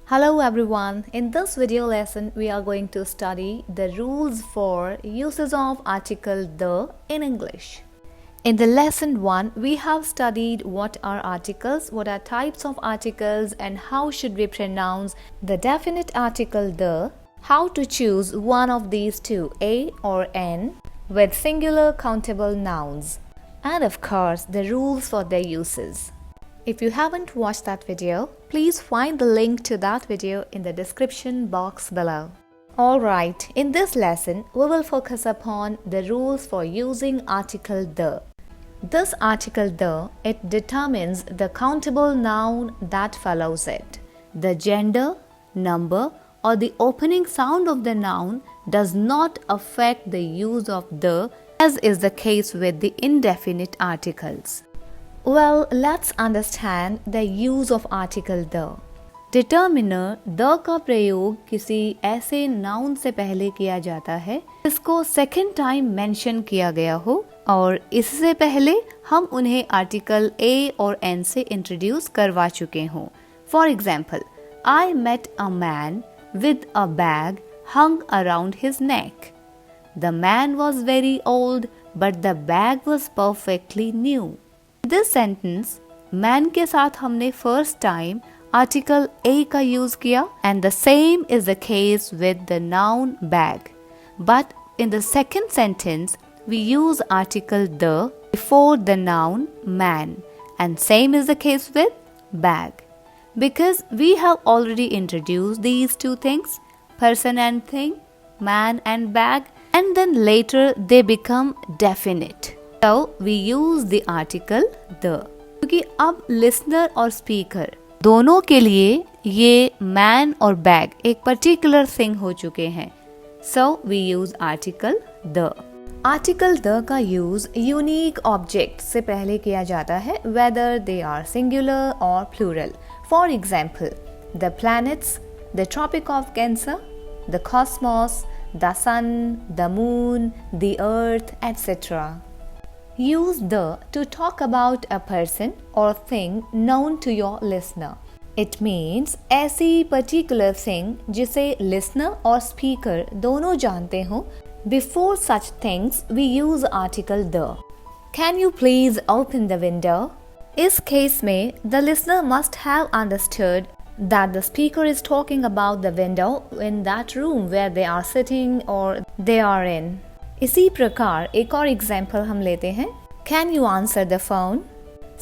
Hello everyone, in this video lesson we are going to study the rules for uses of article the in English. In the lesson 1 we have studied what are articles, what are types of articles and how should we pronounce the definite article the, how to choose one of these two, a or n, with singular countable nouns, and of course the rules for their uses. If you haven't watched that video, please find the link to that video in the description box below. Alright, in this lesson, we will focus upon the rules for using article the. This article the, it determines the countable noun that follows it. The gender, number, or the opening sound of the noun does not affect the use of the, as is the case with the indefinite articles. Well, let's understand the use of article the. Determiner the का प्रयोग किसी ऐसे noun से पहले किया जाता है जिसको second time mention किया गया हो और इससे पहले हम उन्हें article a और n से introduce करवा चुके हों. For example, I met a man with a bag hung around his neck. The man was very old, but the bag was perfectly new. This sentence, man के साथ हमने first time article a का use किया and the same is the case with the noun bag. But in the second sentence, we use article the before the noun man and same is the case with bag. Because we have already introduced these two things, person and thing, man and bag, and then later they become definite. So we use the article the. क्योंकि अब listener और speaker दोनों के लिए ये man और bag एक particular thing हो चुके हैं. So we use article the. Article the का use unique object से पहले किया जाता है whether they are singular or plural. For example, the planets, the Tropic of Cancer, the cosmos, the sun, the moon, the earth, etc. Use the to talk about a person or thing known to your listener. It means ऐसी particular thing जिसे listener और speaker दोनों जानते हो. Before such things, we use article the. Can you please open the window? इस case में the listener must have understood that the speaker is talking about the window in that room where they are sitting or they are in. इसी प्रकार एक और example हम लेते हैं. Can you answer the phone?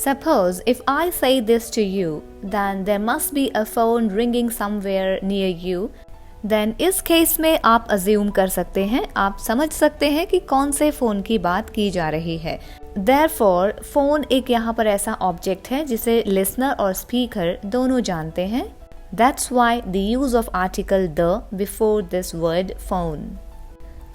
Suppose if I say this to you, then there must be a phone ringing somewhere near you. Then इस case में आप assume कर सकते हैं, आप समझ सकते हैं कि कौन से फ़ोन की बात की जा रही है. Therefore, फ़ोन एक यहाँ पर ऐसा ऑब्जेक्ट है जिसे listener और speaker दोनों जानते हैं. That's why the use of article the before this word phone.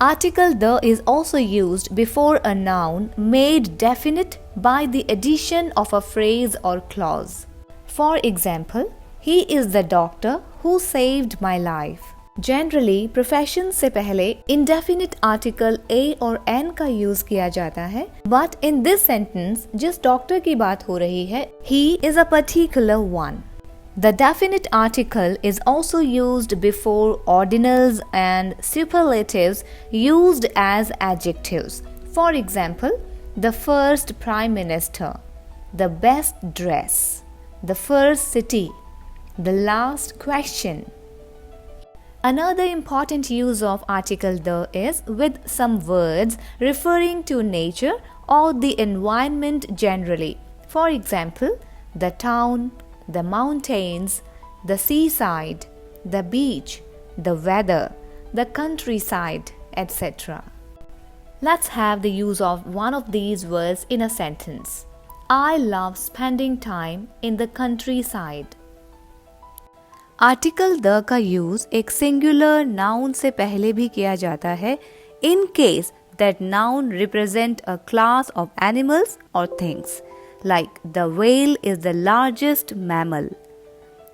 Article the is also used before a noun made definite by the addition of a phrase or clause. For example, he is the doctor who saved my life. Generally, profession से पहले indefinite article a और n का use किया जाता है. But in this sentence, जिस doctor की बात हो रही है, he is a particular one. The definite article is also used before ordinals and superlatives used as adjectives. For example, the first prime minister, the best dress, the first city, the last question. Another important use of article the is with some words referring to nature or the environment generally. For example, the town, the mountains, the seaside, the beach, the weather, the countryside, etc. Let's have the use of one of these words in a sentence. I love spending time in the countryside. Article the का use एक singular noun से पहले भी किया जाता है in case that noun represent a class of animals or things. Like the whale is the largest mammal.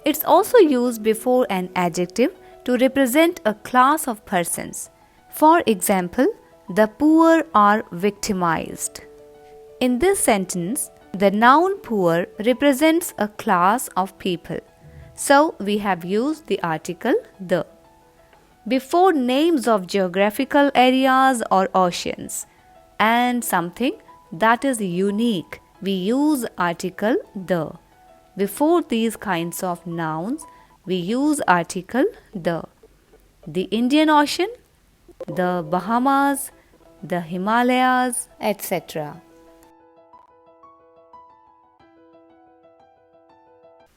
It's also used before an adjective to represent a class of persons. For example, the poor are victimized. In this sentence, the noun poor represents a class of people. So we have used the article the. Before names of geographical areas or oceans and something that is unique, we use article the. Before these kinds of nouns, we use article the. The Indian Ocean, the Bahamas, the Himalayas, etc.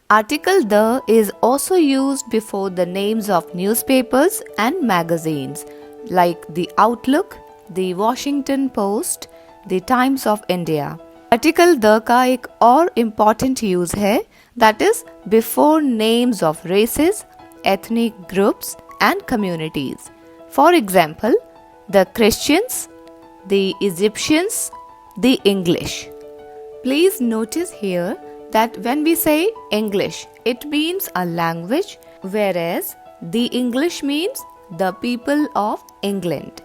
Article the is also used before the names of newspapers and magazines like the Outlook, the Washington Post, the Times of India. Article the का एक और important use है, that is before names of races, ethnic groups and communities. For example, the Christians, the Egyptians, the English. Please notice here that when we say English, it means a language, whereas the English means the people of England.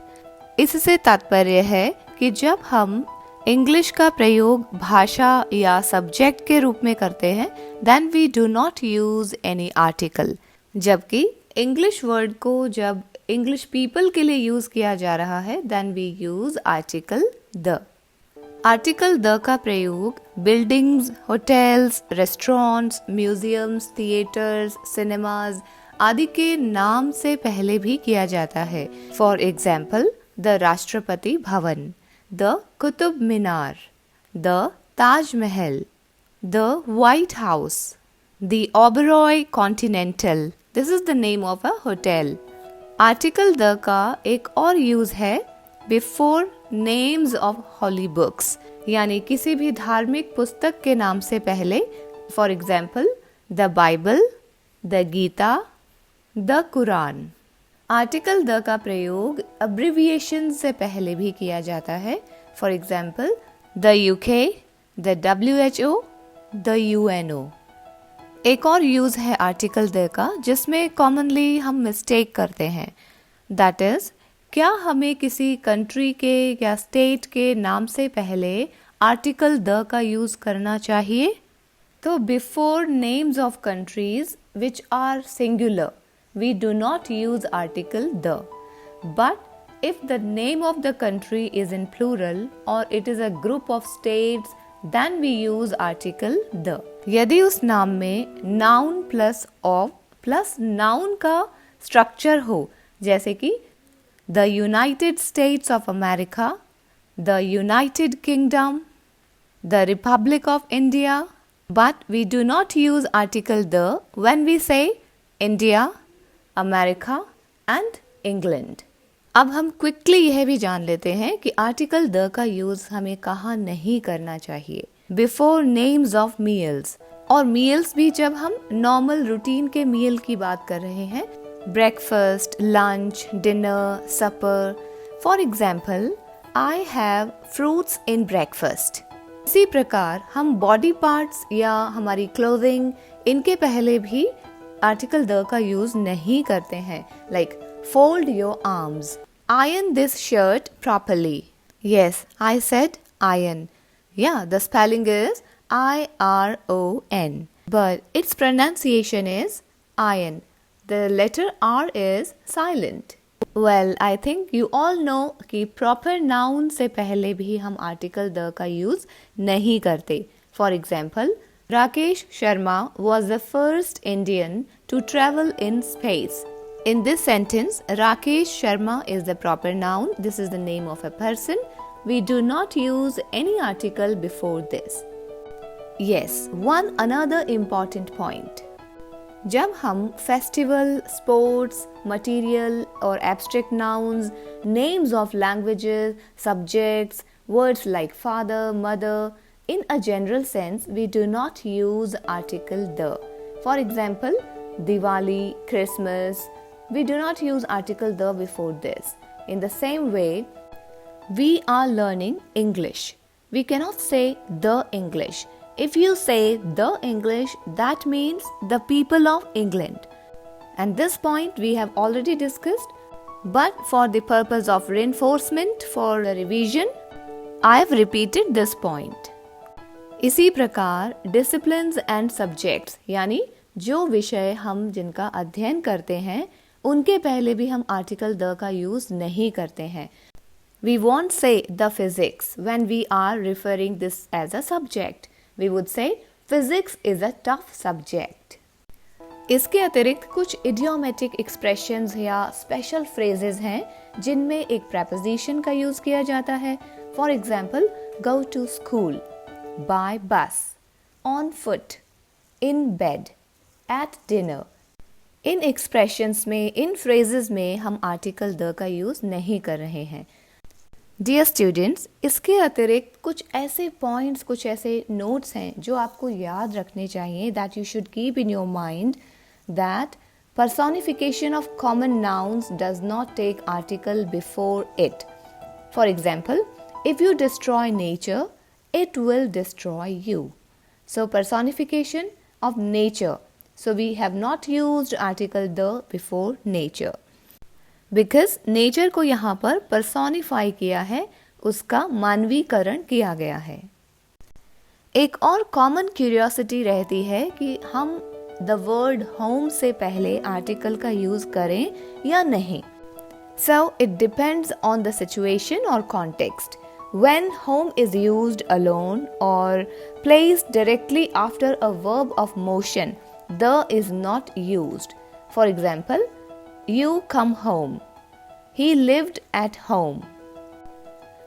इससे तात्पर्य है कि जब हम English का प्रयोग भाषा या सब्जेक्ट के रूप में करते हैं, then we do not use any article. जबकि इंग्लिश वर्ड को जब इंग्लिश पीपल के लिए यूज किया जा रहा है, then we use article the. Article the का प्रयोग buildings, hotels, restaurants, museums, theatres, cinemas आदि के नाम से पहले भी किया जाता है. For example, the Rashtrapati Bhavan, the Qutub Minar, the Taj Mahal, the White House, the Oberoi continental. This is the name of a hotel. Article the का एक और यूज है before names of holy books, यानी किसी भी धार्मिक पुस्तक के नाम से पहले. For example, the Bible, the Gita, the Quran. Article the का प्रयोग अब्रिविएशन से पहले भी किया जाता है. For example, the UK, the WHO, the UNO. एक और यूज है आर्टिकल द का जिसमें कॉमनली हम मिस्टेक करते हैं. दैट इज, क्या हमें किसी कंट्री के या स्टेट के नाम से पहले आर्टिकल द का यूज करना चाहिए? तो before names of countries which are singular, we do not use article the. But if the name of the country is in plural or it is a group of states, then we use article the. यदि उस नाम में noun plus of plus noun का structure हो, जैसे कि the United States of America, the United Kingdom, the Republic of India, but we do not use article the when we say India, America and England. अब हम quickly यह भी जान लेते हैं कि आर्टिकल द का यूज हमें कहाँ नहीं करना चाहिए. बिफोर नेम्स ऑफ मील्स, और मील्स भी जब हम नॉर्मल रूटीन के मील की बात कर रहे हैं, breakfast, lunch, dinner, supper. For example, I have fruits in breakfast. इसी प्रकार हम बॉडी पार्ट्स या हमारी क्लोथिंग, इनके पहले भी आर्टिकल द का यूज नहीं करते हैं. Like fold your arms, iron this shirt properly. Yes, I said iron. Yeah, the spelling is IRON, but its pronunciation is iron. The letter R is silent. Well, I think you all know कि proper noun से पहले भी हम article the का use नहीं करते. For example, Rakesh Sharma was the first Indian to travel in space. In this sentence, Rakesh Sharma is the proper noun. This is the name of a person. We do not use any article before this. Yes, one another important point. जब हम festival, sports, material और abstract nouns, names of languages, subjects, words like father, mother, in a general sense, we do not use article the. For example, Diwali, Christmas, we do not use article the before this. In the same way, we are learning English. We cannot say the English. If you say the English, that means the people of England. And this point we have already discussed, but for the purpose of reinforcement for the revision, I have repeated this point. इसी प्रकार disciplines and subjects यानी जो विषय हम जिनका अध्ययन करते हैं उनके पहले भी हम आर्टिकल द का यूज नहीं करते हैं. We won't say the physics when we are referring this as a subject. We would say physics is a tough subject. इसके अतिरिक्त कुछ idiomatic expressions या special phrases हैं जिनमें एक preposition का यूज किया जाता है. For example, go to school, by bus, on foot, in bed, at dinner. In expressions में, इन phrases में हम article the का यूज नहीं कर रहे हैं. डियर स्टूडेंट्स, इसके अतिरिक्त कुछ ऐसे पॉइंट्स, कुछ ऐसे नोट्स हैं जो आपको याद रखने चाहिए, that you should keep in your mind, that personification of common nouns does not take article before it. For example, if you destroy nature, it will destroy you. So personification of nature. So we have not used article the before nature. Because nature को यहाँ पर personify किया है, उसका मानवीकरण किया गया है. एक और कॉमन क्यूरियोसिटी रहती है कि हम द वर्ड होम से पहले आर्टिकल का यूज करें या नहीं. So it depends on the situation और context. When home is used alone or placed directly after a verb of motion, the is not used. For example, You come home. He lived at home.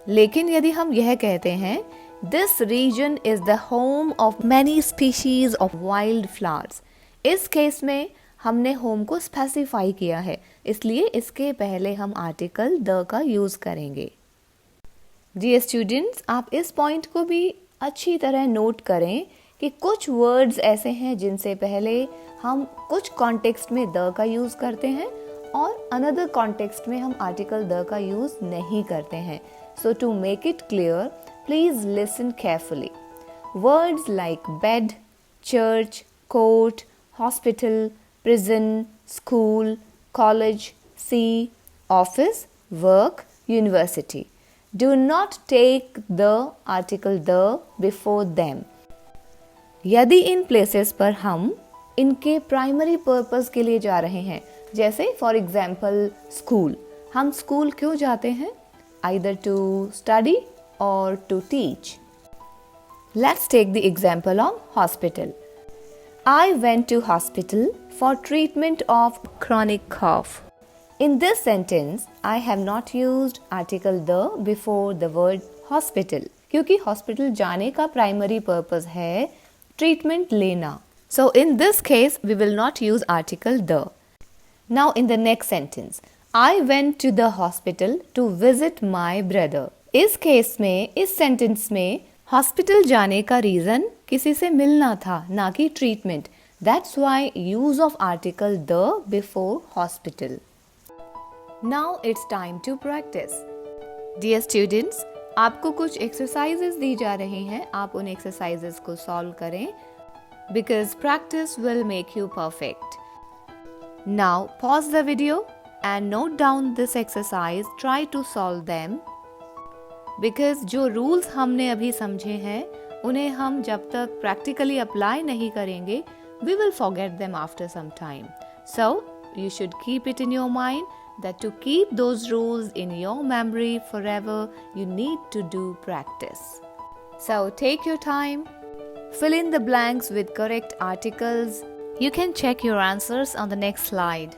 लेकिन यदि हम यह कहते हैं This region is the home of many species of wild flowers. इस case में हमने home को स्पेसिफाई किया है, इसलिए इसके पहले हम आर्टिकल the का यूज करेंगे. डियर स्टूडेंट्स, आप इस पॉइंट को भी अच्छी तरह नोट करें कि कुछ वर्ड्स ऐसे हैं जिनसे पहले हम कुछ कॉन्टेक्स्ट में the का यूज करते हैं और अनदर कॉन्टेक्स्ट में हम आर्टिकल द का यूज नहीं करते हैं. So to make it clear, please listen carefully. Words like bed, church, court, hospital, prison, school, college, sea, office, work, university do not take the article the before them. यदि इन places पर हम इनके primary purpose के लिए जा रहे हैं, जैसे फॉर एग्जाम्पल स्कूल, हम स्कूल क्यों जाते हैं? आइदर टू स्टडी और to teach. Let's take the example of hospital. I went to hospital for treatment of chronic cough. In this sentence, I have not used article the before the word hospital, क्योंकि hospital जाने का primary purpose है treatment लेना. So in this case, we will not use article the. Now in the next sentence, I went to the hospital to visit my brother. इस case में, इस sentence में hospital जाने का रीजन किसी से मिलना था, ना कि treatment. That's why use of article the before hospital. Now it's time to practice. Dear students, आपको कुछ एक्सरसाइजेस दी जा रही हैं, आप उन एक्सरसाइजेस को सॉल्व करें because practice will make you perfect. Now pause the video and note down this exercise. Try to solve them. Because जो रूल्स हमने अभी समझे हैं उन्हें हम जब तक प्रैक्टिकली अप्लाई नहीं करेंगे, we will forget them after some time. So you should keep it in your mind that to keep those rules in your memory forever, you need to do practice. So take your time, fill in the blanks with correct articles. You can check your answers on the next slide.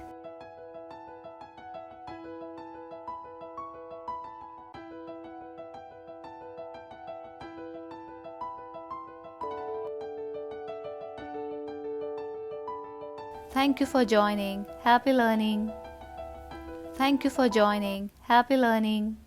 Thank you for joining. Happy learning. Thank you for joining. Happy learning.